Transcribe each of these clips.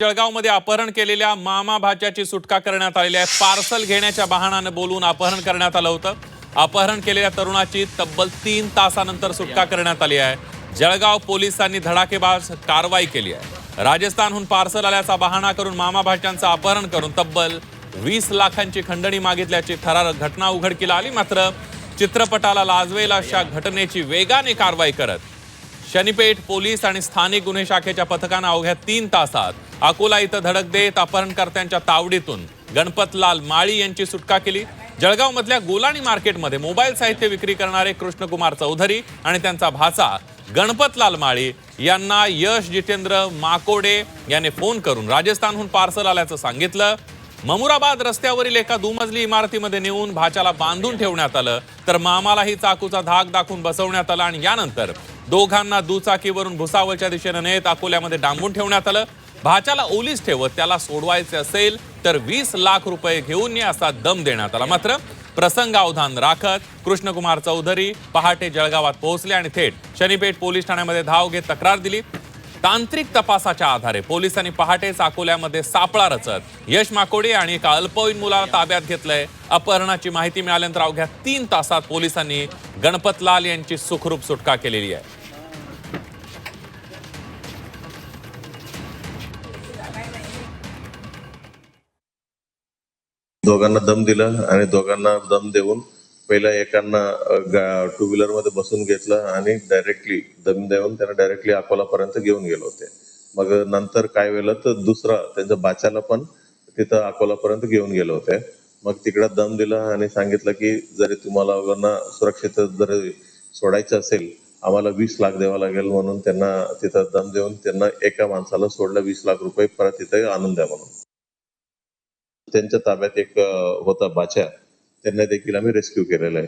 जळगावमध्ये अपहरण केलेल्या मामा भाच्याची सुटका करण्यात आलेली आहे। पार्सल घेण्याच्या बहाण्याने बोलून अपहरण करण्यात आलं होतं। अपहरण केलेल्या तरुणाची तब्बल 3 तासानंतर सुटका करण्यात आली आहे। जळगाव पोलिसांनी धडाकेबाज कारवाई केली आहे। राजस्थानहून पार्सल आल्याचा बहाणा करून मामा भाच्यांचं अपहरण करून तब्बल 20 लाखांची खंडणी मागितल्याची थरारक घटना उघडकीला आली। मात्र चित्रपटाला लाजवेल अशा घटनेची वेगाने कारवाई करत शनीपेठ पोलीस आणि स्थानिक गुन्हे शाखेच्या पथकानं अवघ्या 3 तासात अकोला इथं धडक देत अपहरणकर्त्यांच्या तावडीतून गणपतलाल माळी यांची सुटका केली। जळगाव मधल्या गोलाणी मार्केटमध्ये मोबाईल साहित्य विक्री करणारे कृष्णकुमार चौधरी आणि त्यांचा भाचा गणपतलाल माळी यांना यश जितेंद्र माकोडे यांनी फोन करून राजस्थानहून पार्सल आल्याचं सांगितलं। ममुराबाद रस्त्यावरील एका दुमजली इमारतीमध्ये नेऊन भाच्याला बांधून ठेवण्यात आलं, तर मामालाही चाकूचा धाक दाखवून बसवण्यात आला आणि यानंतर दोघांना दुचाकीवरून भुसावळच्या दिशेने नेत अकोल्यामध्ये डांबून ठेवण्यात आलं। भाच्याला ओलीस ठेवत त्याला सोडवायचे असेल तर 20 लाख रुपये घेऊन ये असा दम देण्यात आला। मात्र प्रसंगावधान राखत कृष्णकुमार चौधरी पहाटे जळगावात पोहोचले आणि थेट शनीपेठ पोलीस ठाण्यामध्ये धाव घेत तक्रार दिली। तांत्रिक तपासाच्या आधारे पोलिसांनी पहाटेच अकोल्यामध्ये सापळा रचत यश माकोडे आणि एका अल्पवयीन मुलाला ताब्यात घेतलंय। अपहरणाची माहिती मिळाल्यानंतर अवघ्या 3 तासात पोलिसांनी गणपतलाल यांची सुखरूप सुटका केलेली आहे। दोघांना दम दिला आणि दोघांना दम देऊन पहिला एकांना टू व्हीलर मध्ये बसून घेतलं आणि डायरेक्टली दम देऊन त्यांना डायरेक्टली अकोलापर्यंत घेऊन गेले होते। मग नंतर काय वेळेला तर दुसरा त्यांच्या बाच्याला पण तिथं अकोलापर्यंत घेऊन गेले होते। मग तिकडे दम दिला आणि सांगितलं की जरी तुम्हाला दोघांना सुरक्षित जर सोडायचं असेल आम्हाला 20 लाख द्यावं लागेल, म्हणून त्यांना तिथं दम देऊन त्यांना एका माणसाला सोडलं 20 लाख रुपये परत तिथे आणून द्या म्हणून। त्यांच्या ताब्यात एक होता बाच्या, त्यांना देखील आम्ही रेस्क्यू केलेला आहे।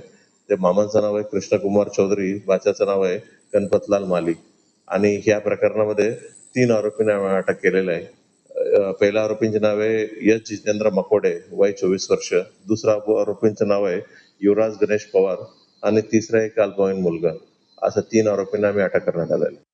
त्या मामाचं नाव आहे कृष्णकुमार चौधरी, बाच्याचं नाव आहे गणपतलाल माली आणि ह्या प्रकरणामध्ये 3 आरोपींना अटक केलेलं आहे। पहिल्या आरोपींचे नाव आहे यश जितेंद्र मकोडे, वय 24 वर्ष। दुसरा आरोपींचं नाव आहे युवराज गणेश पवार आणि तिसरा एक अल्पवयीन मुलगा। असं 3 आरोपींना आम्ही अटक करण्यात आलेलं आहे।